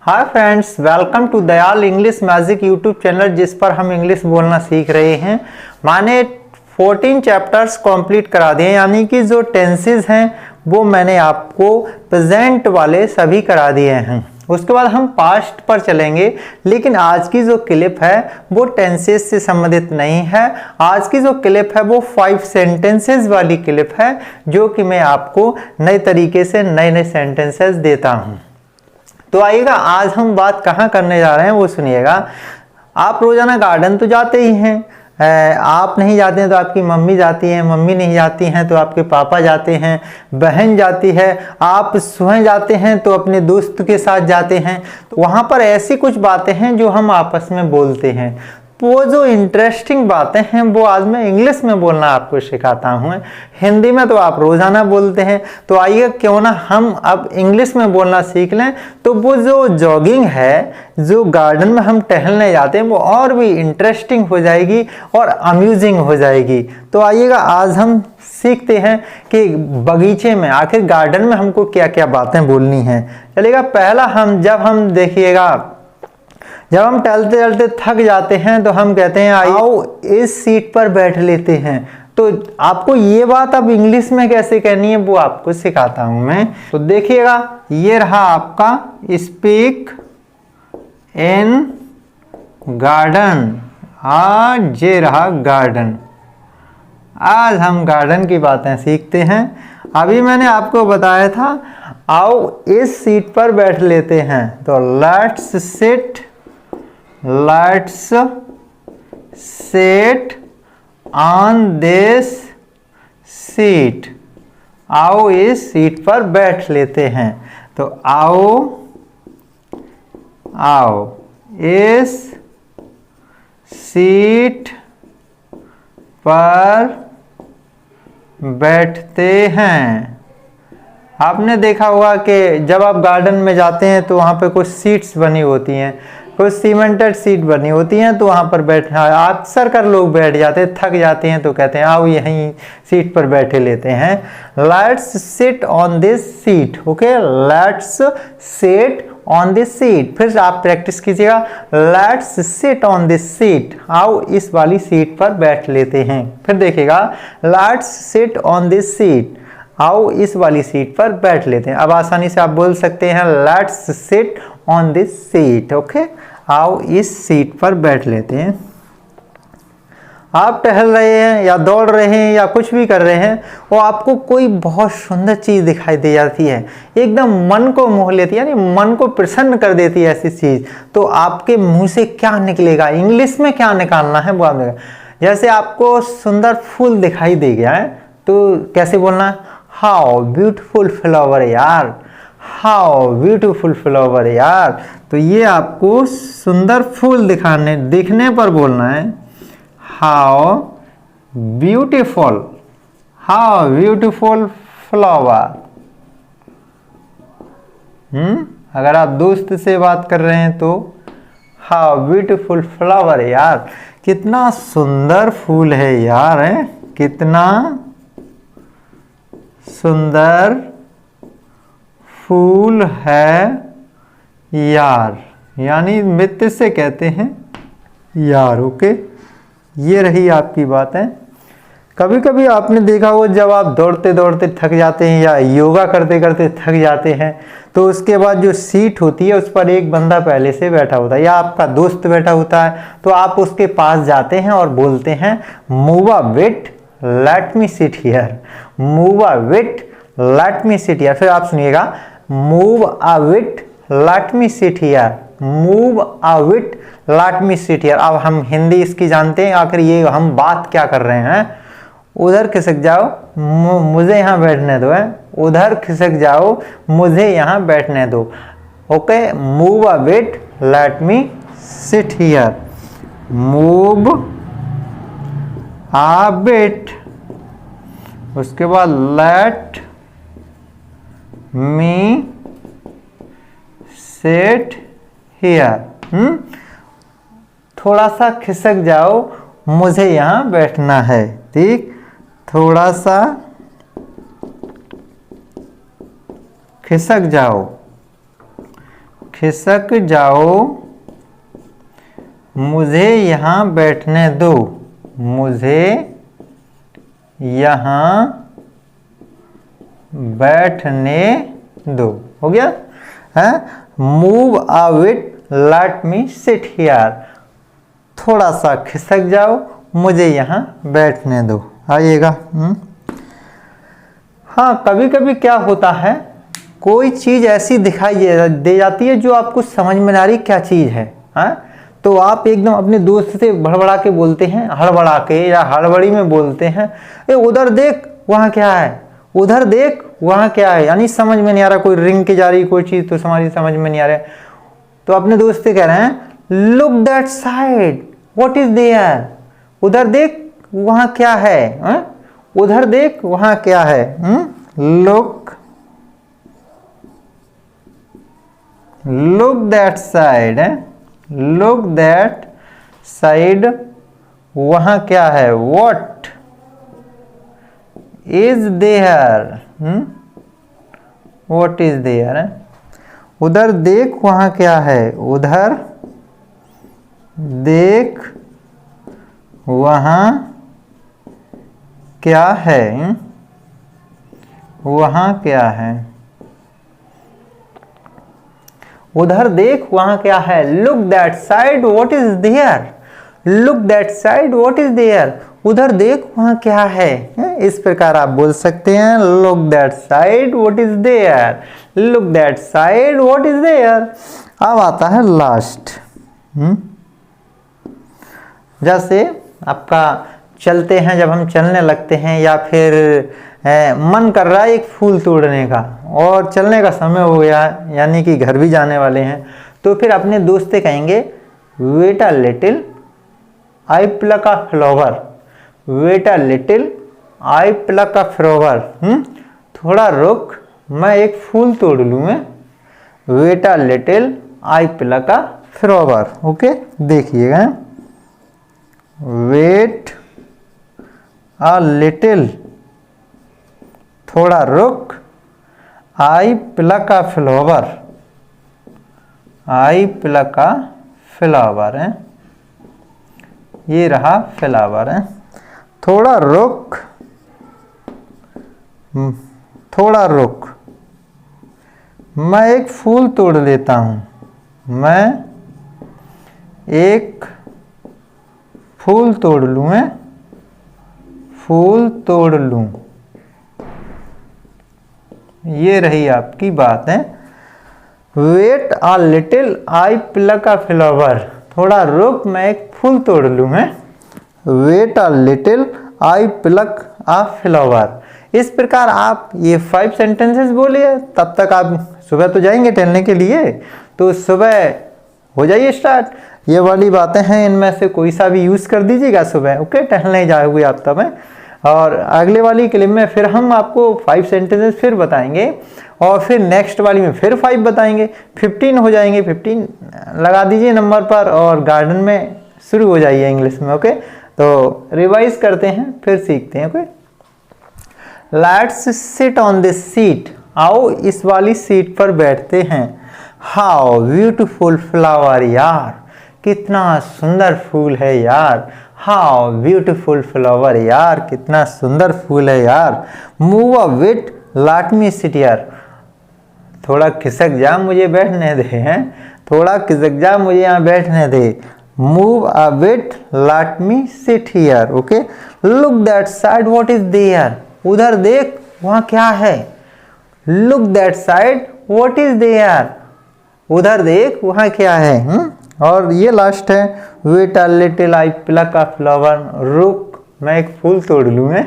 Hi friends, welcome to Dayal English magic YouTube channel, जिस पर हम इंग्लिश बोलना सीख रहे हैं। मैंने 14 चैप्टर्स कंप्लीट करा दिए, यानी कि जो टेंसेस हैं वो मैंने आपको प्रेजेंट वाले सभी करा दिए हैं। उसके बाद हम पास्ट पर चलेंगे, लेकिन आज की जो क्लिप है वो टेंसेस से संबंधित नहीं है। आज की जो क्लिप है वो 5 सेंटेंसेस वाली क्लिप है, जो कि मैं आपको नए तरीके से नए नए सेंटेंसेस देता हूँ। तो आइएगा, आज हम बात कहाँ करने जा रहे हैं वो सुनिएगा। आप रोजाना गार्डन तो जाते ही हैं, आप नहीं जाते हैं तो आपकी मम्मी जाती हैं, मम्मी नहीं जाती हैं तो आपके पापा जाते हैं, बहन जाती है, आप स्वयं जाते हैं तो अपने दोस्त के साथ जाते हैं। तो वहाँ पर ऐसी कुछ बातें हैं जो हम आपस में बोलते हैं। वो जो इंटरेस्टिंग बातें हैं वो आज मैं इंग्लिश में बोलना आपको सिखाता हूँ। हिंदी में तो आप रोजाना बोलते हैं, तो आइए क्यों ना हम अब इंग्लिश में बोलना सीख लें। तो वो जो जॉगिंग है, जो गार्डन में हम टहलने जाते हैं, वो और भी इंटरेस्टिंग हो जाएगी और अम्यूजिंग हो जाएगी। तो आइएगा, आज हम सीखते हैं कि बगीचे में, आखिर गार्डन में हमको क्या क्या बातें बोलनी हैं। चलिएगा, पहला जब हम टहलते टहलते थक जाते हैं तो हम कहते हैं आओ इस सीट पर बैठ लेते हैं। तो आपको ये बात अब इंग्लिश में कैसे कहनी है वो आपको सिखाता हूं मैं। तो देखिएगा, ये रहा आपका स्पीक इन गार्डन, आज ये रहा गार्डन। आज हम गार्डन की बातें सीखते हैं। अभी मैंने आपको बताया था आओ इस सीट पर बैठ लेते हैं, तो let's sit on this seat। आओ इस सीट पर बैठ लेते हैं, तो आओ इस सीट पर बैठते हैं। आपने देखा होगा कि जब आप गार्डन में जाते हैं तो वहाँ पे कुछ सीट्स बनी होती हैं, कुछ सीमेंटेड सीट बनी होती हैं, तो वहाँ पर बैठना अक्सर कर लोग बैठ जाते हैं, थक जाते हैं तो कहते हैं आओ यहीं सीट पर बैठे लेते हैं। Let's sit on this seat. Okay, let's sit on this seat. फिर आप प्रैक्टिस कीजिएगा, let's sit on this seat. आओ इस वाली सीट पर बैठ लेते हैं। फिर देखिएगा, let's sit on this seat. आओ इस वाली सीट पर बैठ लेते हैं। अब आसानी से आप बोल सकते हैं let's sit on this seat. Okay, आओ इस सीट पर बैठ लेते हैं। आप टहल रहे हैं या दौड़ रहे हैं या कुछ भी कर रहे हैं, वो आपको कोई बहुत सुंदर चीज दिखाई दे जाती है, एकदम मन को मोह लेती है, यानी मन को प्रसन्न कर देती है ऐसी चीज। तो आपके मुंह से क्या निकलेगा, इंग्लिश में क्या निकालना है वो आप देखें। जैसे आपको सुंदर फूल दिखाई दे गया है तो कैसे बोलना है, हाउ ब्यूटीफुल फ्लावर यार, हाउ ब्यूटीफुल फ्लावर यार। तो ये आपको सुंदर फूल दिखने पर बोलना है हाउ ब्यूटीफुल फ्लावर। अगर आप दोस्त से बात कर रहे हैं तो हाउ ब्यूटीफुल फ्लावर यार, कितना सुंदर फूल है यार, है कितना सुंदर फूल है यार, यानी मित्र से कहते हैं यार। ओके, ये रही आपकी बात है। कभी कभी आपने देखा हो, जब आप दौड़ते दौड़ते थक जाते हैं या योगा करते करते थक जाते हैं, तो उसके बाद जो सीट होती है उस पर एक बंदा पहले से बैठा होता है या आपका दोस्त बैठा होता है, तो आप उसके पास जाते हैं और बोलते हैं move a bit, let me sit here. Move a bit, let me sit here. फिर आप सुनिएगा, move a bit, let me sit here. Move a bit, let me sit here. अब हम हिंदी इसकी जानते हैं, आखिर ये हम बात क्या कर रहे हैं। उधर खिसक जाओ, मुझे यहाँ बैठने दो, है उधर खिसक जाओ, मुझे यहाँ बैठने दो। Okay, move a bit, let me sit here. Move a bit, उसके बाद लेट मी सिट हियर। थोड़ा सा खिसक जाओ, मुझे यहाँ बैठना है। ठीक, थोड़ा सा खिसक जाओ, खिसक जाओ, मुझे यहाँ बैठने दो, मुझे यहाँ बैठने दो। हो गया है। Move a bit, let me sit here, थोड़ा सा खिसक जाओ, मुझे यहाँ बैठने दो। आइएगा। हाँ, कभी कभी क्या होता है, कोई चीज़ ऐसी दिखाई दे जाती है जो आपको समझ में ना रही क्या चीज़ है। हाँ, तो आप एकदम अपने दोस्त से भड़बड़ा के बोलते हैं, हड़बड़ा के या हड़बड़ी में बोलते हैं, ए उधर देख वहाँ क्या है, उधर देख वहाँ क्या है। यानी समझ में नहीं आ रहा, कोई रिंग की जा रही कोई चीज़ तो हमारी समझ में नहीं आ रहा है, तो अपने दोस्त से कह रहे हैं look that side, what is there, उधर देख वहाँ क्या है, उधर देख वहाँ क्या है। Look that side, look that side, वहाँ क्या है, what is there, what is there. उधर देख वहाँ क्या है, उधर देख वहाँ क्या है, वहाँ क्या है, उधर देख वहाँ क्या है। Look that side, what is there, look that side, what is there, उधर देख वहाँ क्या है। इस प्रकार आप बोल सकते हैं look that side, what is there, look that side, what is there. अब आता है लास्ट। जैसे आपका चलते हैं, जब हम चलने लगते हैं या फिर मन कर रहा है एक फूल तोड़ने का और चलने का समय हो गया, यानी कि घर भी जाने वाले हैं, तो फिर अपने दोस्त से कहेंगे wait a little, I pluck a flower, wait a little, I pluck a flower, थोड़ा रुक मैं एक फूल तोड़ लूँ मैं, wait a little, I pluck a flower. Okay, देखिएगा, वेट अ लिटिल, थोड़ा रुक, I pluck a flower, I pluck a flower है, ये रहा फ्लावर है। थोड़ा रुक, थोड़ा रुक, मैं एक फूल तोड़ लेता हूँ, मैं एक फूल तोड़ लूँ, मैं फूल तोड़ लूँ। ये रही आपकी बात है। Wait a little, I pluck a flower, थोड़ा रुक मैं एक फूल तोड़ लूँ मैं, wait a little, I pluck a flower. इस प्रकार आप ये 5 सेंटेंसेस बोलिए, तब तक आप सुबह तो जाएंगे टहलने के लिए, तो सुबह हो जाइए स्टार्ट। ये वाली बातें हैं, इनमें से कोई सा भी यूज़ कर दीजिएगा सुबह। ओके, टहलने जाओगे आप तब है। और अगले वाली क्लिप में फिर हम आपको 5 सेंटेंसेस फिर बताएंगे, और फिर नेक्स्ट वाली में फिर 5 बताएंगे, 15 हो जाएंगे। 15 लगा दीजिए नंबर पर और गार्डन में शुरू हो जाइए इंग्लिश में। ओके, तो रिवाइज करते हैं, फिर सीखते हैं। Okay, let's sit on this seat, आओ इस वाली सीट पर बैठते हैं। हाउ ब्यूटीफुल फ्लावर, यार कितना सुंदर फूल है यार, हाउ ब्यूटीफुल फ्लावर, यार कितना सुंदर फूल है यार। Move a bit, let me sit here, थोड़ा खिसक जा मुझे बैठने दे, हैं थोड़ा खिसक जा मुझे यहाँ बैठने दे। Move a bit, let me sit here. Okay, look that side, what is there, उधर देख वहाँ क्या है, look that side, what is there, उधर देख वहाँ क्या है। और ये लास्ट है, wait a little, I pluck a flower, रुक मैं एक फूल तोड़ लूँ, मैं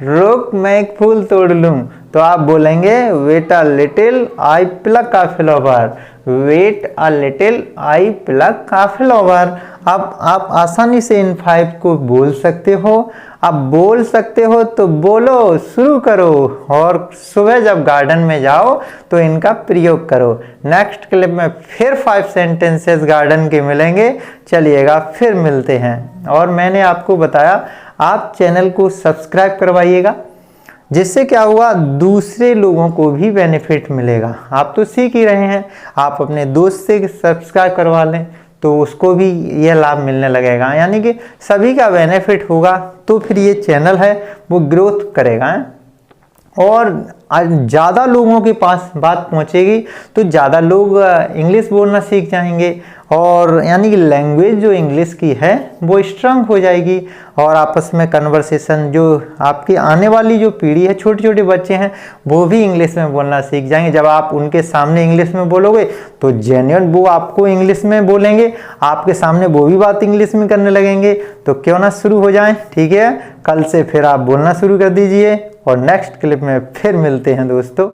रुक मैं एक फूल तोड़ लूँ। तो आप बोलेंगे wait a little, I pluck a flower, wait a little, I pluck a flower. अब आप आसानी से इन 5 को बोल सकते हो। आप बोल सकते हो तो बोलो, शुरू करो, और सुबह जब गार्डन में जाओ तो इनका प्रयोग करो। नेक्स्ट क्लिप में फिर 5 सेंटेंसेस गार्डन के मिलेंगे। चलिएगा, फिर मिलते हैं। और मैंने आपको बताया आप चैनल को सब्सक्राइब करवाइएगा, जिससे क्या हुआ, दूसरे लोगों को भी बेनिफिट मिलेगा। आप तो सीख ही रहे हैं, आप अपने दोस्त से सब्सक्राइब करवा लें तो उसको भी यह लाभ मिलने लगेगा, यानी कि सभी का बेनिफिट होगा। तो फिर ये चैनल है वो ग्रोथ करेगा और ज़्यादा लोगों के पास बात पहुंचेगी तो ज़्यादा लोग इंग्लिश बोलना सीख जाएंगे और यानी कि लैंग्वेज जो इंग्लिश की है वो स्ट्रांग हो जाएगी और आपस में कन्वर्सेशन, जो आपकी आने वाली जो पीढ़ी है, छोटे छोटे बच्चे हैं, वो भी इंग्लिश में बोलना सीख जाएंगे। जब आप उनके सामने इंग्लिश में बोलोगे तो जेन्युइन वो आपको इंग्लिश में बोलेंगे, आपके सामने वो भी बात इंग्लिश में करने लगेंगे। तो क्यों ना शुरू हो जाए, ठीक है। कल से फिर आप बोलना शुरू कर दीजिए और नेक्स्ट क्लिप में फिर मिलते हैं दोस्तों।